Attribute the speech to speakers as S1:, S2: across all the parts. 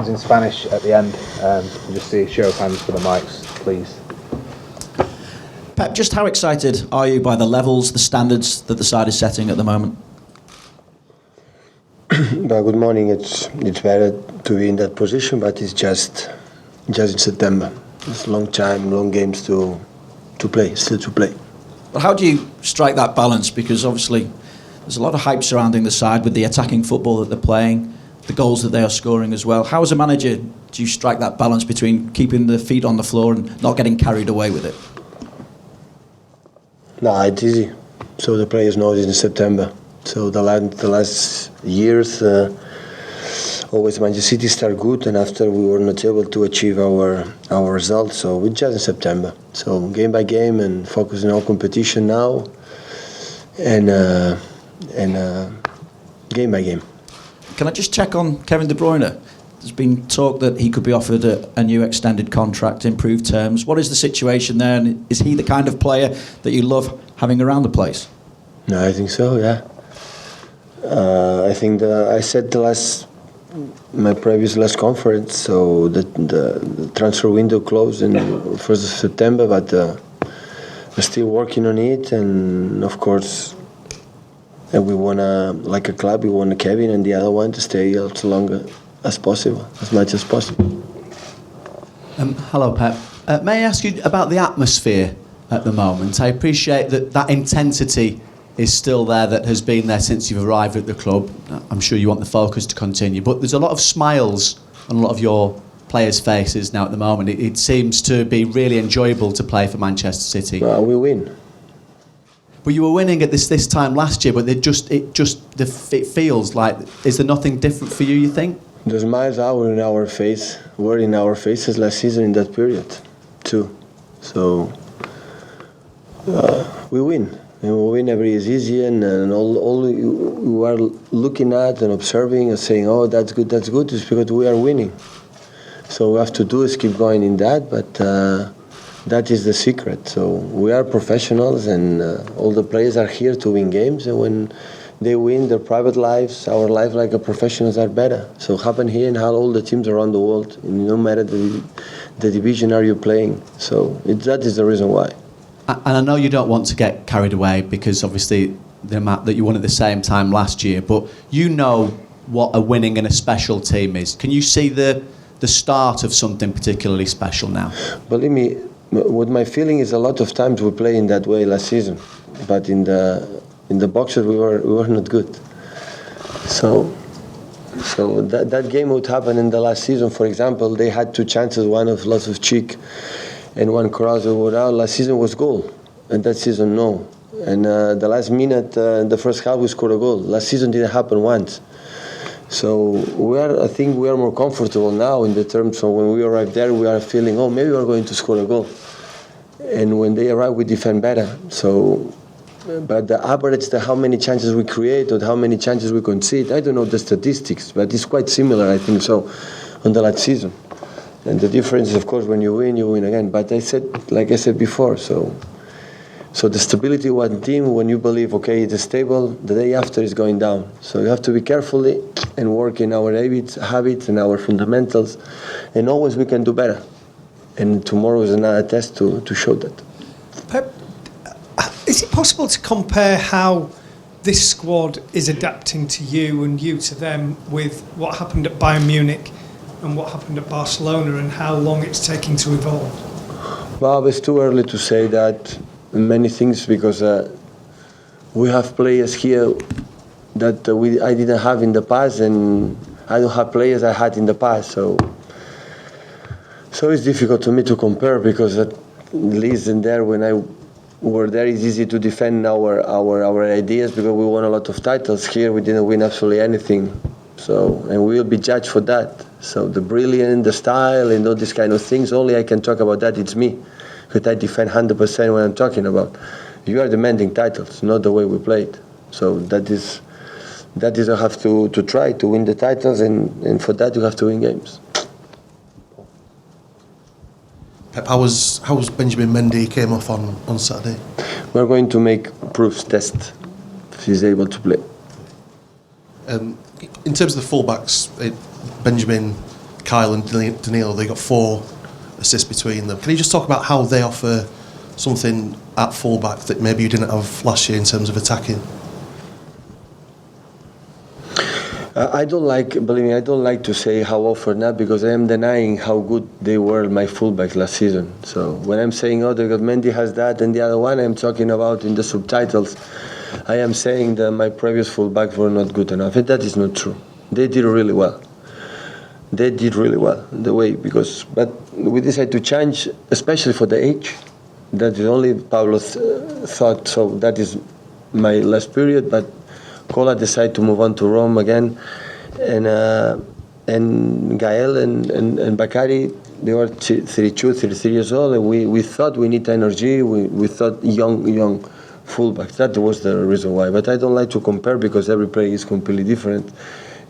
S1: questions in Spanish at the end. Just see a show of hands for the mics, please.
S2: Pep, just how excited are you by the levels, the standards that the side is setting at the moment?
S3: Well, good morning. It's better to be in that position, but it's just in September. It's a long time, long games to play, still to play.
S2: Well, how do you strike that balance? Because obviously there's a lot of hype surrounding the side with the attacking football that they're playing, the goals that they are scoring as well. How, as a manager, do you strike that balance between keeping the feet on the floor and not getting carried away with it?
S3: No, it's easy. So the players know it in September. So the last years, always Manchester City start good, and after we were not able to achieve our results. So we're just in September. So game by game and focusing on competition now, and game by game.
S2: Can I just check on Kevin De Bruyne? There's been talk that he could be offered a new extended contract, improved terms. What is the situation there? And is he the kind of player that you love having around the place?
S3: No, I think so, yeah. I think I said my previous last conference, so the transfer window closed in 1st of September, but we're still working on it, and of course, we want like a club, we want Kevin and the other one to stay as long as possible, as much as possible.
S4: Hello, Pep. May I ask you about the atmosphere at the moment? I appreciate that intensity is still there, that has been there since you've arrived at the club. I'm sure you want the focus to continue, but there's a lot of smiles on a lot of your players' faces now at the moment. It seems to be really enjoyable to play for Manchester City.
S3: Well, we win.
S4: But you were winning at this time last year, but it feels like, is there nothing different for you, you think?
S3: The smiles were in our faces last season in that period too. So we win. And we win every season, and all you are looking at and observing and saying, oh, that's good, is because we are winning. So we have to do is keep going in that, but that is the secret. So we are professionals, and all the players are here to win games, and when they win their private lives, our life like a professionals are better. So happen here and how all the teams around the world, no matter the division are you playing. So that is the reason why.
S4: And I know you don't want to get carried away, because obviously the amount that you won at the same time last year, but you know what a winning and a special team is. Can you see the start of something particularly special now?
S3: Believe me, what my feeling is, a lot of times we play in that way last season, but in the boxes we were not good. So that game would happen in the last season. For example, they had two chances, one of lots of cheek and one cross over out. Last season was goal, and that season no. And the last minute, the first half, we scored a goal. Last season didn't happen once. So I think we are more comfortable now in the terms of when we arrive there, we are feeling, oh, maybe we're going to score a goal. And when they arrive, we defend better. So, but the average, how many chances we create or how many chances we concede, I don't know the statistics, but it's quite similar, I think so, on the last season. And the difference is, of course, when you win again. But like I said before, so the stability of one team, when you believe, okay, it is stable, the day after is going down. So you have to be carefully and work in our habits and our fundamentals, and always we can do better. And tomorrow is another test to show that.
S5: Pep, is it possible to compare how this squad is adapting to you and you to them with what happened at Bayern Munich and what happened at Barcelona, and how long it's taking to evolve?
S3: Well, it's too early to say that many things, because we have players here that I didn't have in the past, and I don't have players I had in the past. So it's difficult to me to compare, because at least in there, when I were there, it's easy to defend our ideas, because we won a lot of titles. Here we didn't win absolutely anything. So, and we will be judged for that. So the brilliance, the style, and all these kind of things, only I can talk about that, it's me. Because I defend 100% what I'm talking about. You are demanding titles, not the way we played. So that is I have to try to win the titles, and for that you have to win games.
S6: Pep, how was Benjamin Mendy came off on Saturday?
S3: We're going to make proofs test if he's able to play.
S6: In terms of the fullbacks, Benjamin Kyle and Danilo, they got 4 assists between them. Can you just talk about how they offer something at fullback that maybe you didn't have last year in terms of attacking?
S3: I don't like, believe me, I don't like to say how often not, because I am denying how good they were, my fullbacks last season. So when I'm saying, oh, Mendy has that and the other one, I'm talking about in the subtitles, I am saying that my previous fullbacks were not good enough, and that is not true. They did really well. They did really well the way, but we decided to change, especially for the age. That is only Pablo thought, so that is my last period, but Cola decided to move on to Rome again, and Gael and Bakari, they were 32, 33 years old, and we thought we need energy, we thought young fullbacks. That was the reason why. But I don't like to compare, because every player is completely different,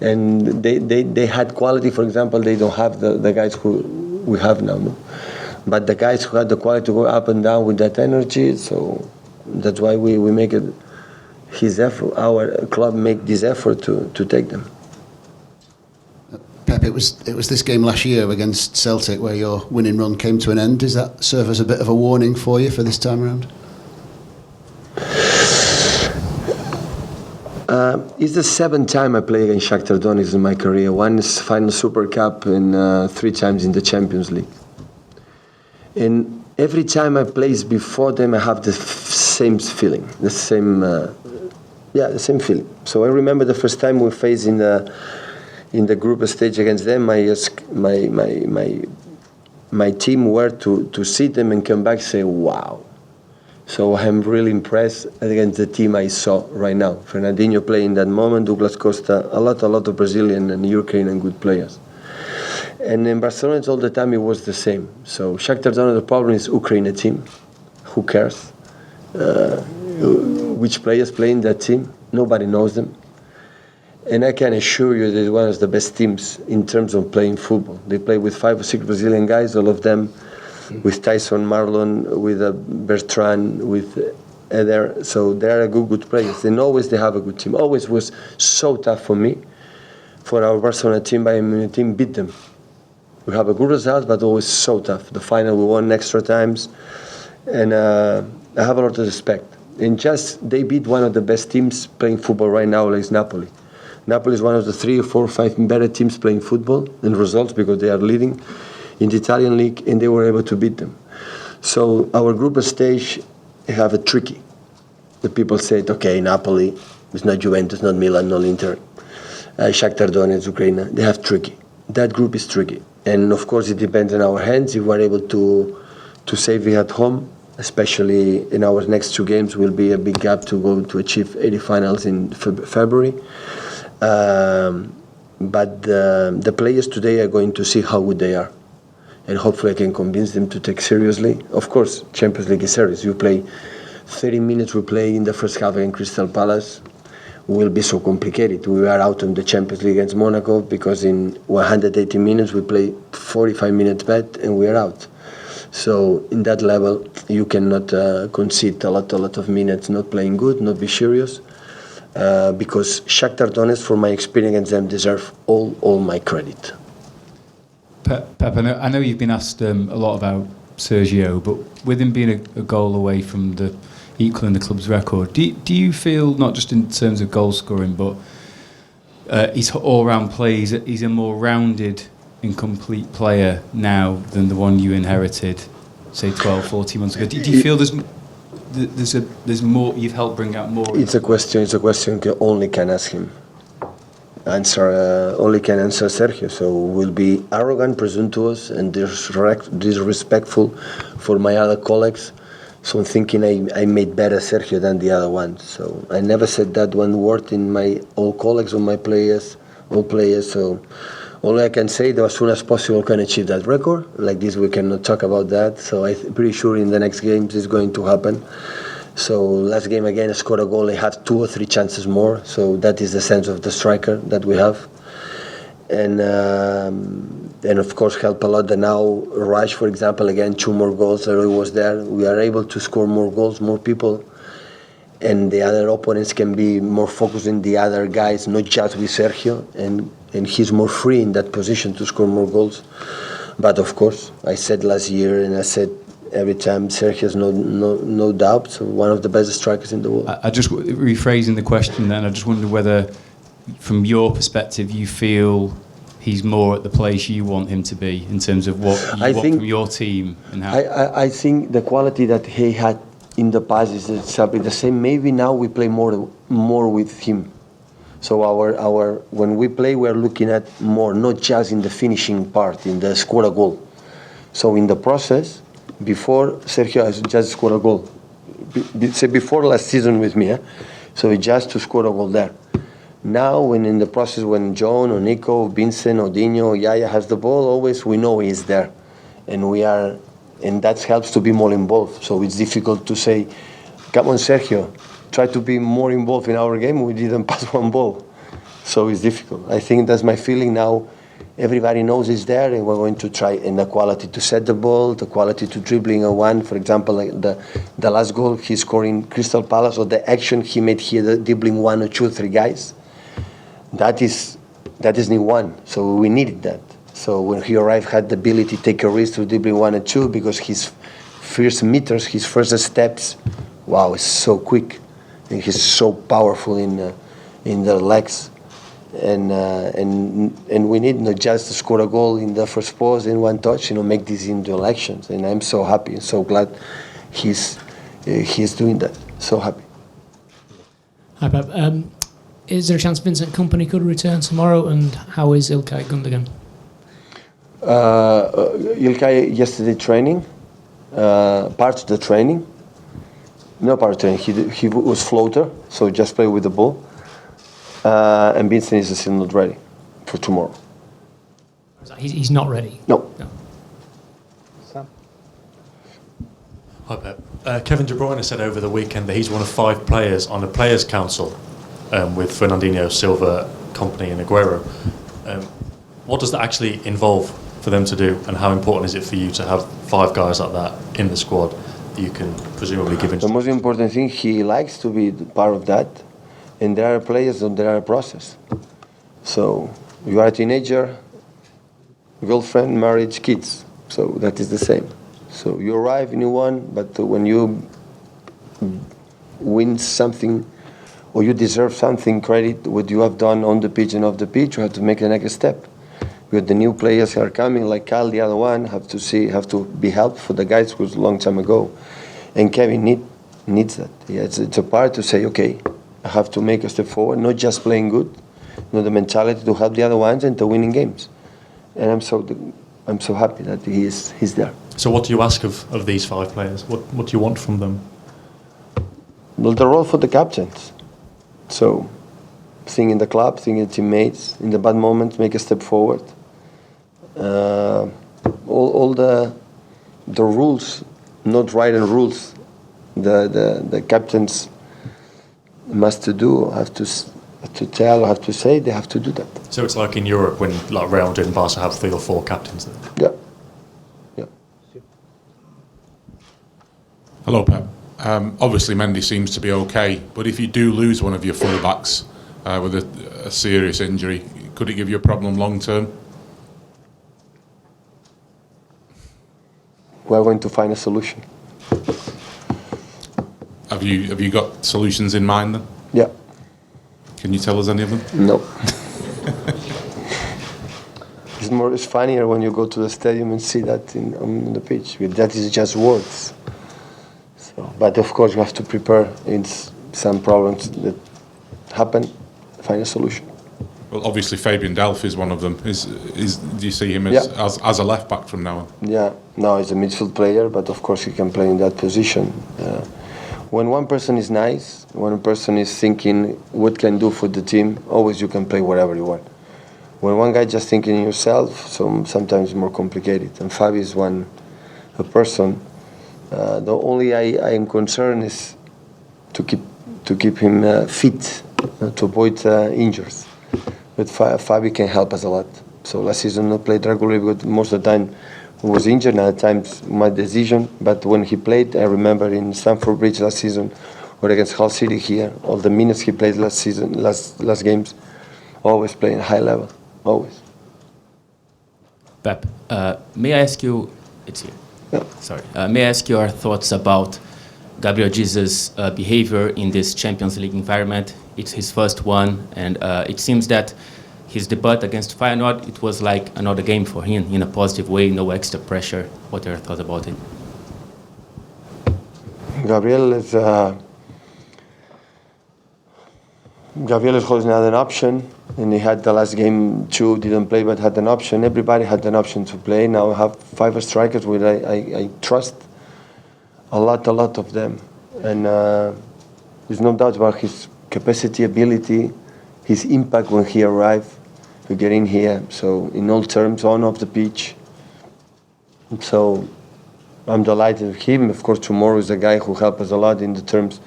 S3: and they had quality. For example, they don't have the guys who we have now, no? But the guys who had the quality to go up and down with that energy, so that's why we make it. His effort, our club make this effort to take them.
S7: Pep, it was this game last year against Celtic where your winning run came to an end. Does that serve as a bit of a warning for you for this time around?
S3: It's the 7th time I play against Shakhtar Donetsk in my career. Once final Super Cup and 3 times in the Champions League. And every time I play before them, I have the same feeling, the same feeling. So I remember the first time we faced in the group stage against them. My team were to see them and come back and say, wow. So I'm really impressed against the team I saw right now. Fernandinho playing that moment, Douglas Costa, a lot of Brazilian and Ukrainian good players. And in Barcelona, all the time it was the same. So Shakhtar Donetsk, the problem is Ukraine team. Who cares? Which players play in that team? Nobody knows them. And I can assure you that it's one of the best teams in terms of playing football. They play with 5 or 6 Brazilian guys, all of them with Tyson, Marlon, with Bertrand, with Eder. So they are good players. And always they have a good team. Always was so tough for me, for our Barcelona team, Bayern team, beat them. We have a good result, but always so tough. The final we won extra times. And I have a lot of respect. And just they beat one of the best teams playing football right now, like Napoli. Napoli is one of the 3 or 4 or 5 better teams playing football in results, because they are leading in the Italian league, and they were able to beat them. So our group stage have a tricky. The people said, okay, Napoli, it's not Juventus, not Milan, not Inter, Shakhtar Donetsk, Ukraine, they have tricky. That group is tricky. And of course it depends on our hands. If we're able to save it at home, especially in our next 2 games, will be a big gap to go to achieve 80 finals in February. But the players today are going to see how good they are. And hopefully I can convince them to take seriously. Of course, Champions League is serious. You play 30 minutes, we play in the first half against Crystal Palace. Will be so complicated. We are out in the Champions League against Monaco, because in 180 minutes we play 45 minutes bet and we are out. So in that level, you cannot concede a lot of minutes not playing good, not be serious, because Shakhtar Donetsk, from my experience against them, deserve all my credit.
S8: Pep, I know you've been asked a lot about Sergio, but with him being a goal away from equaling the club's record, do you feel, not just in terms of goal scoring, but his all-round play, he's a more rounded and complete player now than the one you inherited, say 12, 14 months ago? Do you feel there's more, you've helped bring out more?
S3: It's a question only can ask him. Only can answer Sergio. So will be arrogant, presumptuous, and disrespectful for my other colleagues. So I'm thinking I made better Sergio than the other one. So I never said that one word in my all colleagues or my players, all players. So only I can say that as soon as possible can achieve that record. Like this, we cannot talk about that. So I'm pretty sure in the next games it's going to happen. So last game again, I scored a goal. I had 2 or 3 chances more. So that is the sense of the striker that we have. And of course help a lot that now Raj, for example, again 2 more goals. He was there. We are able to score more goals, more people. and the other opponents can be more focused on the other guys, not just with Sergio, and he's more free in that position to score more goals. But of course, I said last year, and I said every time, Sergio's no doubt one of the best strikers in the world.
S8: I just rephrasing the question then. I just wondered whether, from your perspective, you feel he's more at the place you want him to be in terms of what you want from your team and how.
S3: I think the quality that he had in the past is exactly the same. Maybe now we play more with him. So our when we play, we're looking at more, not just in the finishing part, in the score a goal. So in the process, before Sergio has just scored a goal, say before last season with me, so he just to score a goal there. Now, when in the process, when John or Nico, Vincent or Dino or Yaya has the ball, always we know he's there, and that helps to be more involved. So it's difficult to say, come on, Sergio, try to be more involved in our game. We didn't pass one ball, so it's difficult. I think that's my feeling now. Everybody knows he's there, and we're going to try in the quality to set the ball, the quality to dribbling a one. For example, like the last goal he scored in Crystal Palace, or the action he made here, the dribbling 1 or 2 or 3 guys. That is new one. So we needed that. So when he arrived, had the ability to take a risk to dribbling 1 or 2, because his first meters, his first steps, wow, is so quick, and he's so powerful in the legs. And we need not just to score a goal in the first post in one touch, make these individual actions. And I'm so happy and so glad he's doing that. So happy.
S9: Hi, Pep. Is there a chance Vincent Kompany could return tomorrow? And how is Ilkay Gundogan?
S3: Ilkay yesterday training, part of the training. No part of training. He was floater, so just play with the ball. And Vincent is still not ready for tomorrow.
S9: He's not ready?
S3: No.
S1: Sam?
S10: Hi, Pep. Kevin De Bruyne said over the weekend that he's one of 5 players on a players' council with Fernandinho, Silva, Kompany and Aguero. What does that actually involve for them to do, and how important is it for you to have 5 guys like that in the squad that you can presumably give
S3: The most important thing, he likes to be part of that. And there are players and there are a process. So you are a teenager, girlfriend, marriage, kids. So that is the same. So you arrive, you won, but when you win something or you deserve something, credit what you have done on the pitch and off the pitch, you have to make the next step. Because the new players are coming, like Kyle, the other one, have to be helped for the guys who was a long time ago. And Kevin needs that. Yeah, it's a part to say, okay, I have to make a step forward, not just playing good, the mentality to help the other ones and to winning games. And I'm so happy that he's there.
S10: So what do you ask of these 5 players? What do you want from them?
S3: Well, the role for the captains. So think in the club, think in teammates, in the bad moments, make a step forward. All the rules, not written rules, the captains must to do, have to tell, have to say, they have to do that.
S10: So it's like in Europe when like Real Madrid and Barca have 3 or 4 captains there?
S3: Yeah.
S11: Hello, Pep. Obviously Mendy seems to be okay, but if you do lose one of your full-backs with a serious injury, could it give you a problem long term?
S3: We're going to find a solution.
S11: Have you got solutions in mind then?
S3: Yeah.
S11: Can you tell us any of them?
S3: No. It's funnier when you go to the stadium and see that on the pitch. That is just words. So, but of course you have to prepare in some problems that happen, find a solution.
S11: Well, obviously Fabian Delph is one of them. Do you see him as a left back from now on?
S3: Yeah, no, he's a midfield player, but of course he can play in that position. When one person is nice, one person is thinking what can do for the team, always you can play wherever you want. When one guy just thinking in yourself, sometimes it's more complicated. And Fabi is a person. The only I am concerned is to keep him fit, to avoid injuries. But Fabi can help us a lot. So last season not played regularly, but most of the time he was injured, and at times my decision. But when he played, I remember in Stamford Bridge last season, or against Hull City here. All the minutes he played last season, last games, always playing high level, always.
S12: Pep, may I ask you? It's here.
S3: Yeah.
S12: Sorry. May I ask your thoughts about Gabriel Jesus' behavior in this Champions League environment? It's his first one, and it seems that his debut against Feyenoord, it was like another game for him in a positive way, no extra pressure. What are your thoughts about it?
S3: Gabriel is always not an option, and he had the last game too, didn't play but had an option. Everybody had an option to play. Now I have 5 strikers where I trust a lot of them, and there's no doubt about his capacity, ability, his impact when he arrived to get in here. So in all terms, on off the pitch. So I'm delighted with him. Of course, tomorrow is a guy who helped us a lot in the terms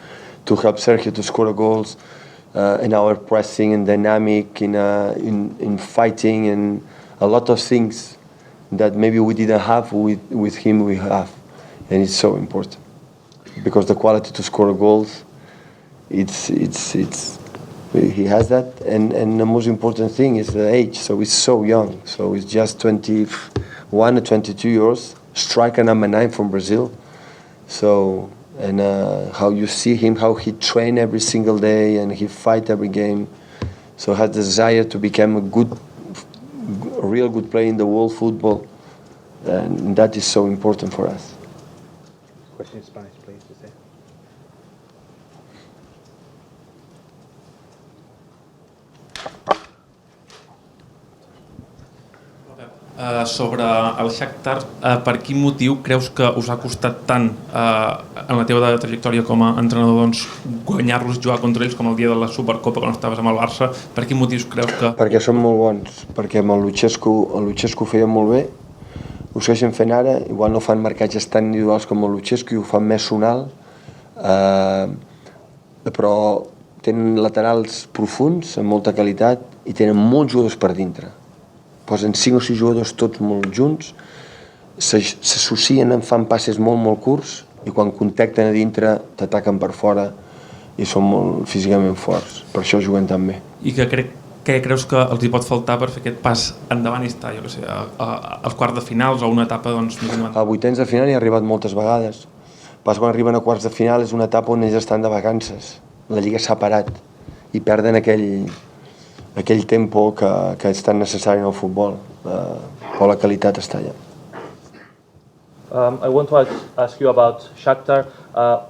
S3: to help Sergio to score goals, in our pressing and dynamic, in fighting, and a lot of things that maybe we didn't have with him. We have, and it's so important because the quality to score goals, it's he has that, and the most important thing is the age. So he's so young. So he's just 21 or 22 years. Striker number 9 from Brazil. So, and how you see him, how he train every single day and he fight every game. So has desire to become a real good player in the world football, and that is so important for us.
S1: Question in Spanish, please.
S13: Sobre el Shakhtar, per quin motiu creus que us ha costat tant en la teva trajectòria com a entrenador, doncs, guanyar-los, jugar contra ells, com el dia de la Supercopa quan estaves amb el Barça? Per quin motius creus que...
S3: Perquè són molt bons, perquè amb el Luchescu ho feien molt bé, ho segueixen fent ara, igual no fan marcatges tan individuals com el Luchescu i ho fan més sonal, però tenen laterals profuns, amb molta qualitat, i tenen molts jugadors per dintre. Posen 5 o 6 jugadors tots molt junts, s'associen, fan passes molt curts, i quan contacten a dintre t'ataquen per fora i són molt físicament forts. Per això juguen tan bé.
S13: I què creus que els hi pot faltar per fer aquest pas endavant i estar, jo què sé, als quarts de finals o una etapa, doncs, més endavant?
S3: A vuitens de final hi ha arribat moltes vegades. Pas quan arriben a quarts de final és una etapa on ells estan de vacances. La Lliga s'ha parat i perden aquell tempo que és tan necessari en el futbol, però la qualitat està allà.
S14: I want to ask you about Shakhtar.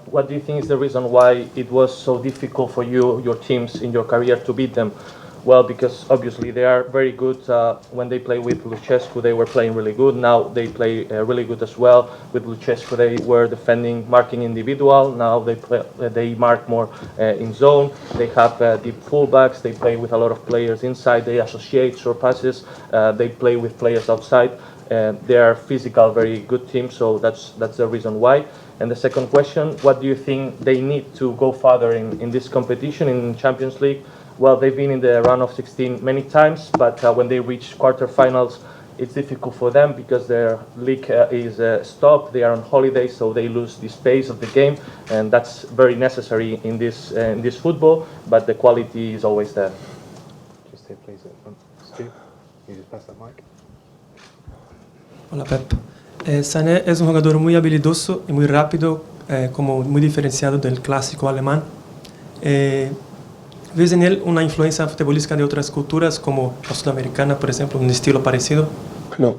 S14: What do you think is the reason why it was so difficult for you, your teams in your career, to beat them? Well, because obviously they are very good. When they play with Lucescu, they were playing really good. Now they play really good as well. With Lucescu, they were defending, marking individual. Now they mark more in zone. They have deep fullbacks. They play with a lot of players inside. They associate short passes. They play with players outside. They are physical, very good team. So that's the reason why. And the second question: what do you think they need to go further in this competition in Champions League? Well, they've been in the round of 16 many times, but when they reach quarterfinals, it's difficult for them because their league is stopped. They are on holiday, so they lose the pace of the game, and that's very necessary in this football. But the quality is always there.
S1: Just stay, please, at front. Steve, you just pass that mic.
S15: Hola, Pep. Sané es un jugador muy habilidoso y muy rápido, como muy diferenciado del clásico alemán. ¿Ves en él una influencia futbolística de otras culturas, como la sudamericana, por ejemplo, un estilo parecido?
S3: No.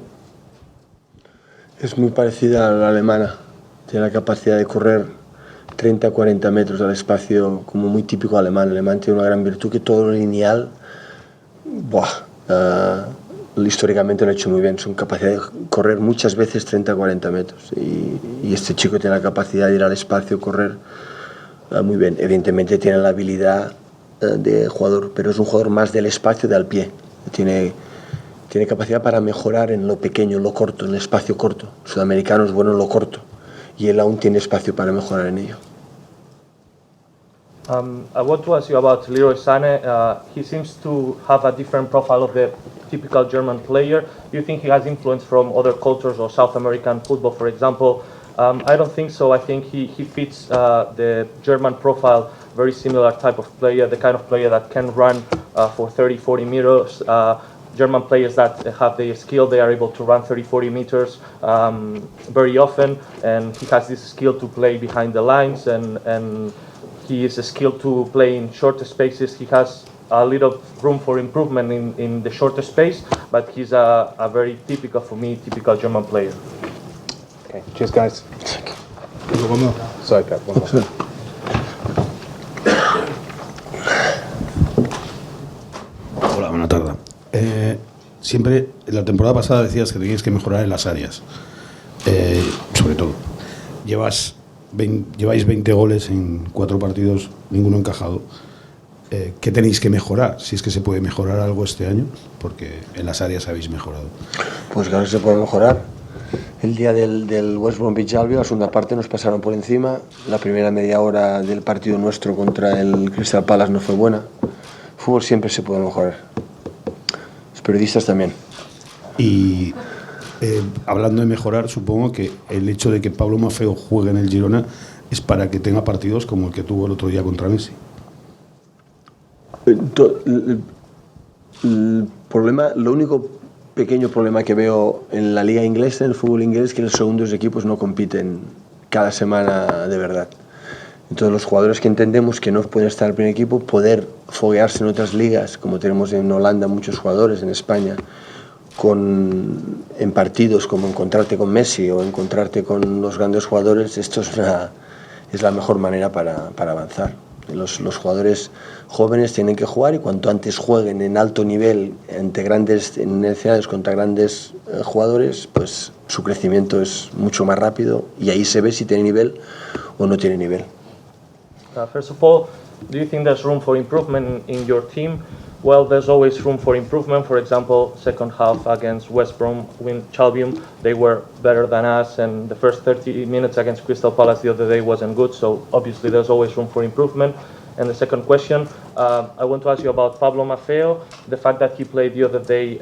S3: Es muy parecida a la alemana. Tiene la capacidad de correr 30-40 metros al espacio, como muy típico alemán. El alemán tiene una gran virtud que todo lo lineal, históricamente lo ha hecho muy bien. Son capacidad de correr muchas veces 30-40 metros. Y este chico tiene la capacidad de ir al espacio, correr muy bien. Evidentemente tiene la habilidad de jugador, pero es un jugador más del espacio, del pie. Tiene capacidad para mejorar en lo pequeño, en lo corto, en el espacio corto. El sudamericano es bueno en lo corto y él aún tiene espacio para mejorar en ello.
S14: I want to ask you about Leroy Sané. He seems to have a different profile of the typical German player. Do you think he has influence from other cultures or South American football, for example? I don't think so. I think he fits the German profile, very similar type of player, the kind of player that can run for 30, 40 meters. German players that have their skill, they are able to run 30, 40 meters very often, and he has this skill to play behind the lines, and he is skilled to play in shorter spaces. He has a little room for improvement in the shorter space, but he's a very typical, for me, typical German player.
S1: Okay, cheers guys. One more. Sorry, Pep, one more.
S7: Hola, buena tarde. Siempre, la temporada pasada decías que teníais que mejorar en las áreas, sobre todo. Lleváis 20 goles en 4 partidos, ninguno encajado. ¿Qué tenéis que mejorar? Si es que se puede mejorar algo este año, porque en las áreas habéis mejorado.
S3: Pues claro que se puede mejorar. El día del West Bromwich Albion, la segunda parte nos pasaron por encima. La primera media hora del partido nuestro contra el Crystal Palace no fue buena. Fútbol siempre se puede mejorar. Los periodistas también.
S7: Y hablando de mejorar, supongo que el hecho de que Pablo Maffeo juegue en el Girona es para que tenga partidos como el que tuvo el otro día contra Messi.
S3: El problema, lo único pequeño problema que veo en la liga inglesa, en el fútbol inglés, es que los segundos equipos no compiten cada semana de verdad. Entonces los jugadores que entendemos que no pueden estar en el primer equipo, poder foguearse en otras ligas, como tenemos en Holanda muchos jugadores, en España, en partidos como encontrarte con Messi o encontrarte con los grandes jugadores, esto es la mejor manera para avanzar. Los jugadores jóvenes tienen que jugar, y cuanto antes jueguen en alto nivel en escenarios contra grandes jugadores, pues su crecimiento es mucho más rápido, y ahí se ve si tiene nivel o no tiene nivel.
S14: First of all, do you think there's room for improvement in your team? Well, there's always room for improvement. For example, second half against West Bromwich Albion, they were better than us, and the first 30 minutes against Crystal Palace the other day wasn't good, so obviously there's always room for improvement. And the second question, I want to ask you about Pablo Maffeo, the fact that he played the other day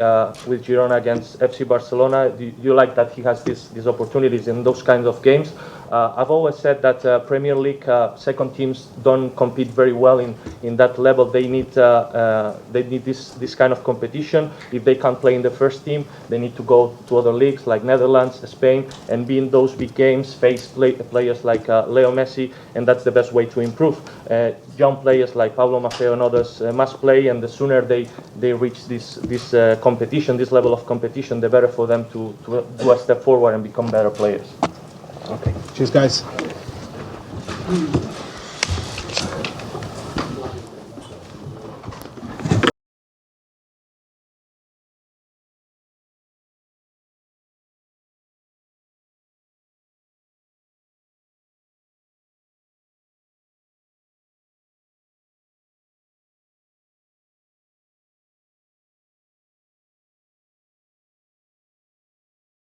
S14: with Girona against FC Barcelona. Do you like that he has these opportunities in those kinds of games? I've always said that Premier League second teams don't compete very well in that level. They need this kind of competition. If they can't play in the first team, they need to go to other leagues like Netherlands, Spain, and be in those big games, face players like Leo Messi, and that's the best way to improve. Young players like Pablo Maffeo and others must play, and the sooner they reach this competition, this level of competition, the better for them to do a step forward and become better players.
S1: Okay, cheers guys.